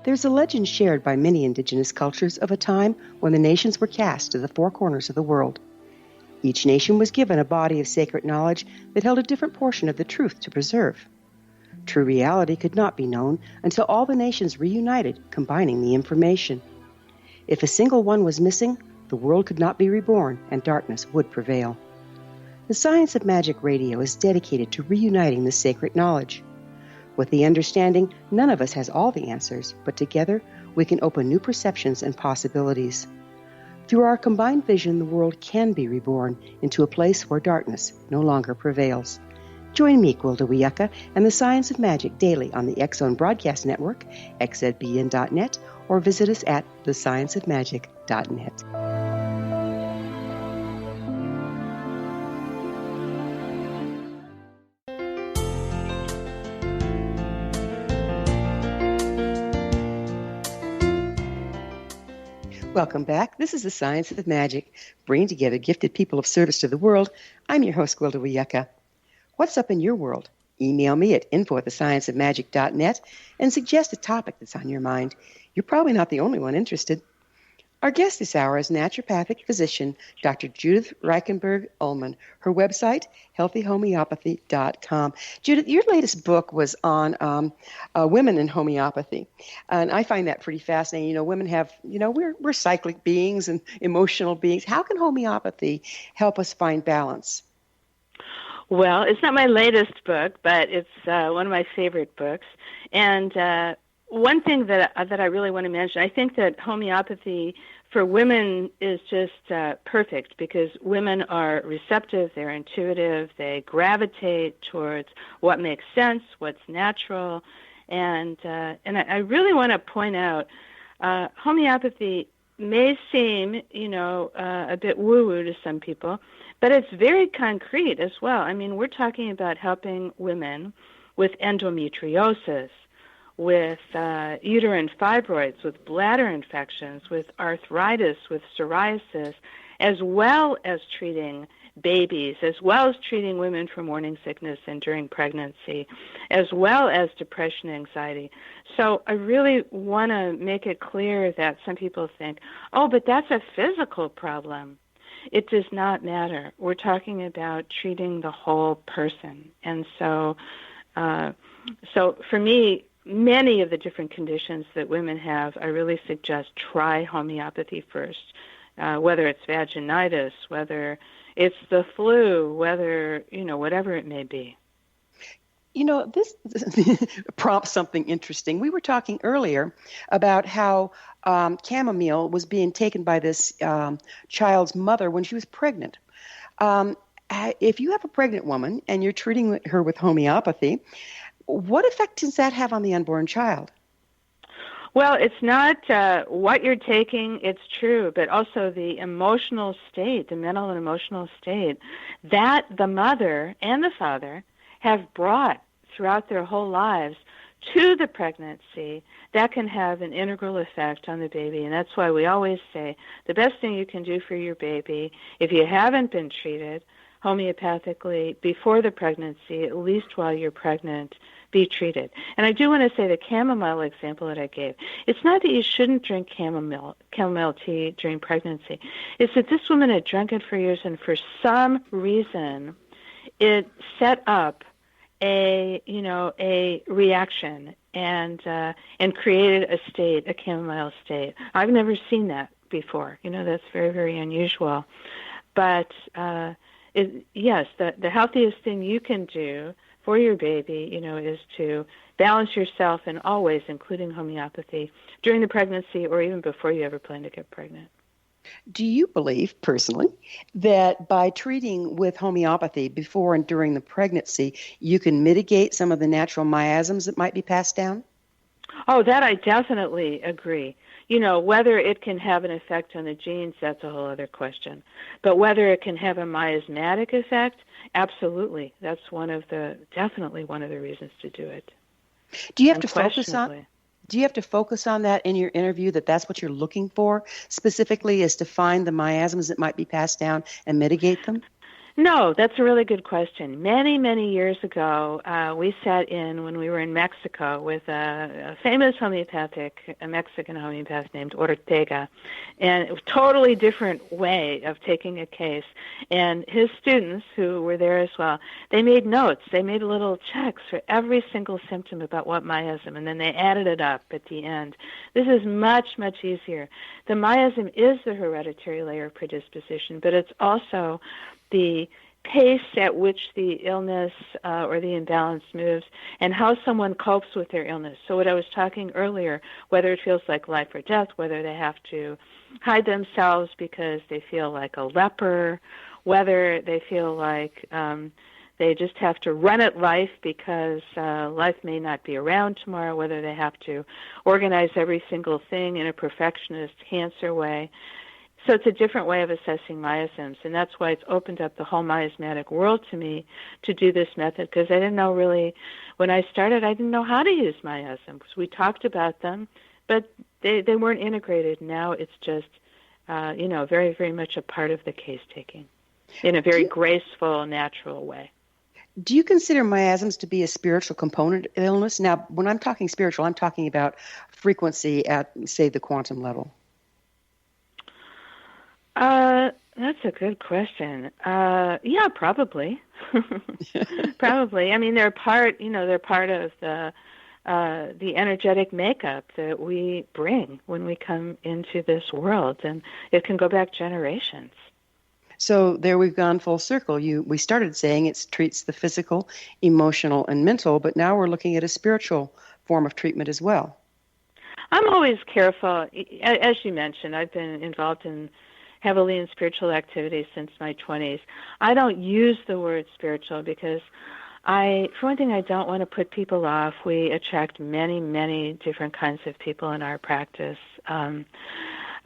There's a legend shared by many indigenous cultures of a time when the nations were cast to the 4 corners of the world. Each nation was given a body of sacred knowledge that held a different portion of the truth to preserve. True reality could not be known until all the nations reunited, combining the information. If a single one was missing, the world could not be reborn and darkness would prevail. The Science of Magic Radio is dedicated to reuniting the sacred knowledge. With the understanding, none of us has all the answers, but together we can open new perceptions and possibilities. Through our combined vision, the world can be reborn into a place where darkness no longer prevails. Join me, Gwilda Wiyaka, and the Science of Magic daily on the X-Zone Broadcast Network, xzbn.net, or visit us at thescienceofmagic.net. Welcome back. This is the Science of Magic, bringing together gifted people of service to the world. I'm your host, Gwilda Wiyaka. What's up in your world? Email me at info@thescienceofmagic.net and suggest a topic that's on your mind. You're probably not the only one interested. Our guest this hour is naturopathic physician Dr. Judyth Reichenberg-Ullman. Her website, healthyhomeopathy.com. Judyth, your latest book was on women in homeopathy, and I find that pretty fascinating. You know, women have, we're cyclic beings and emotional beings. How can homeopathy help us find balance? Well, it's not my latest book, but it's one of my favorite books. And one thing that I really want to mention, I think that homeopathy for women is just perfect because women are receptive, they're intuitive, they gravitate towards what makes sense, what's natural, and I really want to point out homeopathy may seem, a bit woo-woo to some people, but it's very concrete as well. I mean, we're talking about helping women with endometriosis, with uterine fibroids, with bladder infections, with arthritis, with psoriasis, as well as treating babies, as well as treating women for morning sickness and during pregnancy, as well as depression and anxiety. So I really want to make it clear that some people think, oh, but that's a physical problem. It does not matter. We're talking about treating the whole person. And so for me, many of the different conditions that women have, I really suggest try homeopathy first, whether it's vaginitis, whether it's the flu, whether, whatever it may be. This prompts something interesting. We were talking earlier about how chamomile was being taken by this child's mother when she was pregnant. If you have a pregnant woman and you're treating her with homeopathy, what effect does that have on the unborn child? Well, it's not what you're taking, it's true, but also the emotional state, the mental and emotional state that the mother and the father have brought throughout their whole lives to the pregnancy, that can have an integral effect on the baby. And that's why we always say the best thing you can do for your baby, if you haven't been treated homeopathically before the pregnancy, at least while you're pregnant, be treated. And I do want to say the chamomile example that I gave, it's not that you shouldn't drink chamomile tea during pregnancy. It's that this woman had drunk it for years, and for some reason it set up a reaction and created a state, a chamomile state. I've never seen that before. That's very, very unusual. But yes, the healthiest thing you can do for your baby, is to balance yourself, and always, including homeopathy, during the pregnancy or even before you ever plan to get pregnant. Do you believe, personally, that by treating with homeopathy before and during the pregnancy, you can mitigate some of the natural miasms that might be passed down? Oh, that I definitely agree. Whether it can have an effect on the genes, that's a whole other question. But whether it can have a miasmatic effect, absolutely. That's definitely one of the reasons to do it. Do you have to focus on? Do you have to focus on that in your interview, that's what you're looking for specifically, is to find the miasms that might be passed down and mitigate them? No, that's a really good question. Many, many years ago, we sat in, when we were in Mexico, with a famous a Mexican homeopath named Ortega, and a totally different way of taking a case. And his students, who were there as well, they made notes. They made little checks for every single symptom about what miasm, and then they added it up at the end. This is much, much easier. The miasm is the hereditary layer of predisposition, but it's also the pace at which the illness or the imbalance moves, and how someone copes with their illness. So what I was talking earlier, whether it feels like life or death, whether they have to hide themselves because they feel like a leper, whether they feel like they just have to run at life because life may not be around tomorrow, whether they have to organize every single thing in a perfectionist cancer way. So it's a different way of assessing miasms, and that's why it's opened up the whole miasmatic world to me to do this method, because I didn't know really, when I started, I didn't know how to use miasms. We talked about them, but they weren't integrated. Now it's just, very, very much a part of the case-taking in a very graceful, natural way. Do you consider miasms to be a spiritual component of illness? Now, when I'm talking spiritual, I'm talking about frequency at, say, the quantum level. That's a good question. Yeah, probably. Probably. I mean, they're part of the energetic makeup that we bring when we come into this world, and it can go back generations. So there we've gone full circle. We started saying it treats the physical, emotional, and mental, but now we're looking at a spiritual form of treatment as well. I'm always careful. As you mentioned, I've been involved heavily in spiritual activities since my 20s. I don't use the word spiritual because for one thing, I don't want to put people off. We attract many, many different kinds of people in our practice. But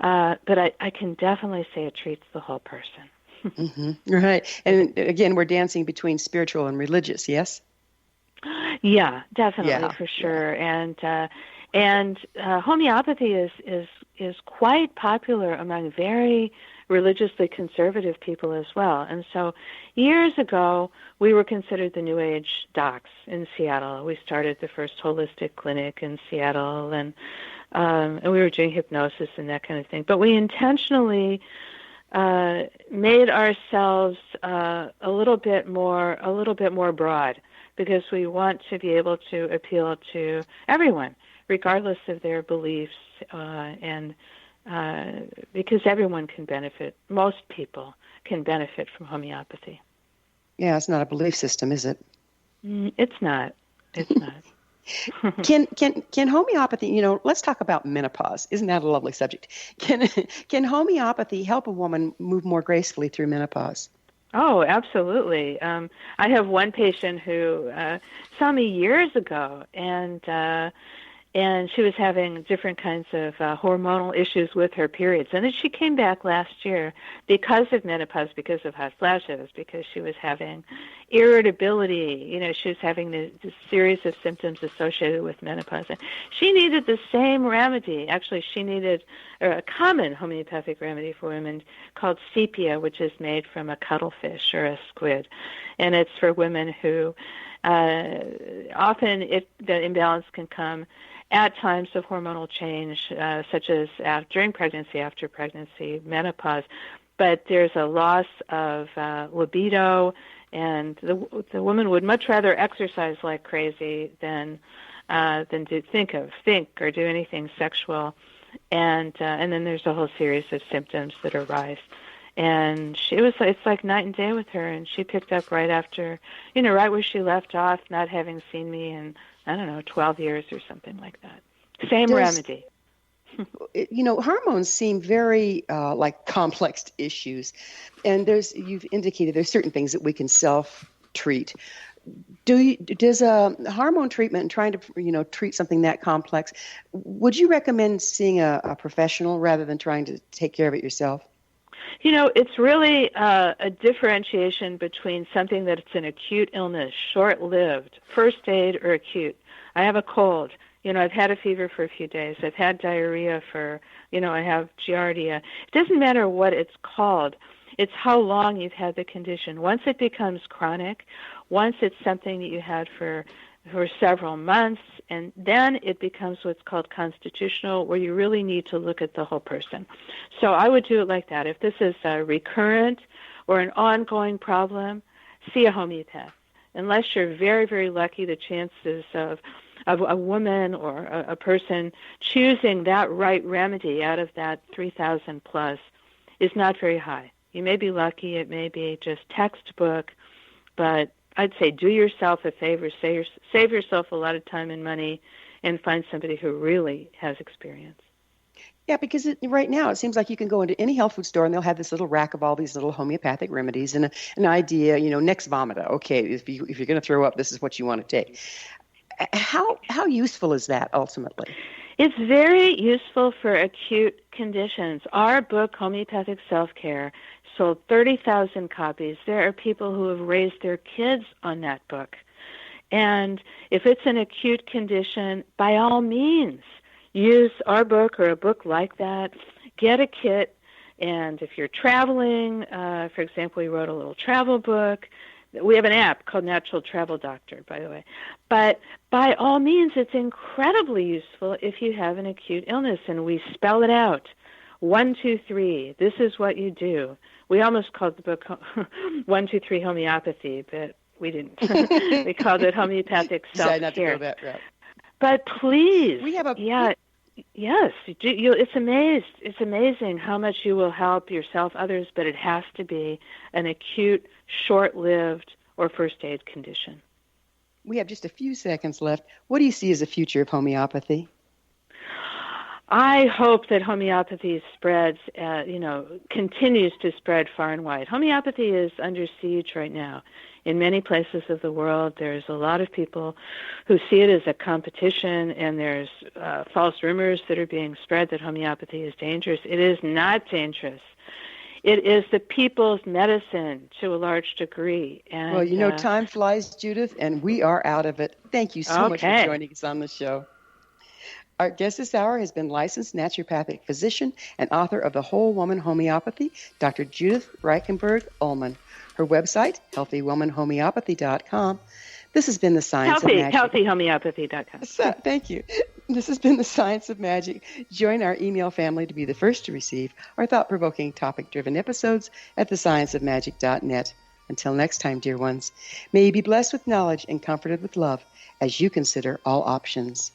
I can definitely say it treats the whole person. Mm-hmm. Right. And again, we're dancing between spiritual and religious, yes? Yeah, definitely, for sure. And And homeopathy is quite popular among very religiously conservative people as well. And so years ago, we were considered the New Age docs in Seattle. We started the first holistic clinic in Seattle, and we were doing hypnosis and that kind of thing. But we intentionally made ourselves a little bit more broad, because we want to be able to appeal to everyone, regardless of their beliefs, and because everyone can benefit. Most people can benefit from homeopathy. Yeah, it's not a belief system, is it? It's not. It's not. Can homeopathy, let's talk about menopause. Isn't that a lovely subject? Can homeopathy help a woman move more gracefully through menopause? Oh, absolutely. I have one patient who saw me years ago, and she was having different kinds of hormonal issues with her periods. And then she came back last year because of menopause, because of hot flashes, because she was having irritability. She was having this series of symptoms associated with menopause. And she needed the same remedy. Actually, she needed a common homeopathic remedy for women called sepia, which is made from a cuttlefish or a squid. And it's for women who often the imbalance can come at times of hormonal change, such as during pregnancy, after pregnancy, menopause. But there's a loss of libido, and the woman would much rather exercise like crazy than think or do anything sexual. And then there's a whole series of symptoms that arise. And it's like night and day with her, and she picked up right after, right where she left off, not having seen me in, 12 years or something like that. Same remedy. Hormones seem very like complex issues, and you've indicated there's certain things that we can self-treat. Does a hormone treatment and trying to treat something that complex, would you recommend seeing a professional rather than trying to take care of it yourself? It's really a differentiation between something that's an acute illness, short-lived, first aid, or acute. I have a cold. I've had a fever for a few days. I've had diarrhea I have giardia. It doesn't matter what it's called. It's how long you've had the condition. Once it becomes chronic, once it's something that you had for several months, and then it becomes what's called constitutional, where you really need to look at the whole person. So I would do it like that. If this is a recurrent or an ongoing problem, see a homeopath. Unless you're very, very lucky, the chances of a woman or a person choosing that right remedy out of that 3,000 plus is not very high. You may be lucky, it may be just textbook, but I'd say do yourself a favor, save yourself a lot of time and money, and find somebody who really has experience. Yeah, because right now it seems like you can go into any health food store and they'll have this little rack of all these little homeopathic remedies and an idea, Nex Vomita. Okay, if you're going to throw up, this is what you want to take. How useful is that ultimately? It's very useful for acute conditions. Our book, Homeopathic Self-Care, sold 30,000 copies. There are people who have raised their kids on that book. And if it's an acute condition, by all means, use our book or a book like that. Get a kit. And if you're traveling, for example, we wrote a little travel book. We have an app called Natural Travel Doctor, by the way. But by all means, it's incredibly useful if you have an acute illness, and we spell it out. 1, 2, 3, this is what you do. We almost called the book 1, 2, 3 Homeopathy, but we didn't. We called it Homeopathic Self-Care. Not to go that route. But please, we have yes, it's amazing how much you will help yourself, others, but it has to be an acute, short-lived, or first aid condition. We have just a few seconds left. What do you see as the future of homeopathy? I hope that homeopathy spreads, continues to spread far and wide. Homeopathy is under siege right now. In many places of the world, there's a lot of people who see it as a competition, and there's false rumors that are being spread that homeopathy is dangerous. It is not dangerous. It is the people's medicine to a large degree. And, well, time flies, Judyth, and we are out of it. Thank you so much for joining us on the show. Our guest this hour has been licensed naturopathic physician and author of The Whole Woman Homeopathy, Dr. Judyth Reichenberg-Ullman. Her website, healthywomanhomeopathy.com. This has been The Science of Magic. Healthyhomeopathy.com. Thank you. This has been The Science of Magic. Join our email family to be the first to receive our thought-provoking, topic-driven episodes at thescienceofmagic.net. Until next time, dear ones, may you be blessed with knowledge and comforted with love as you consider all options.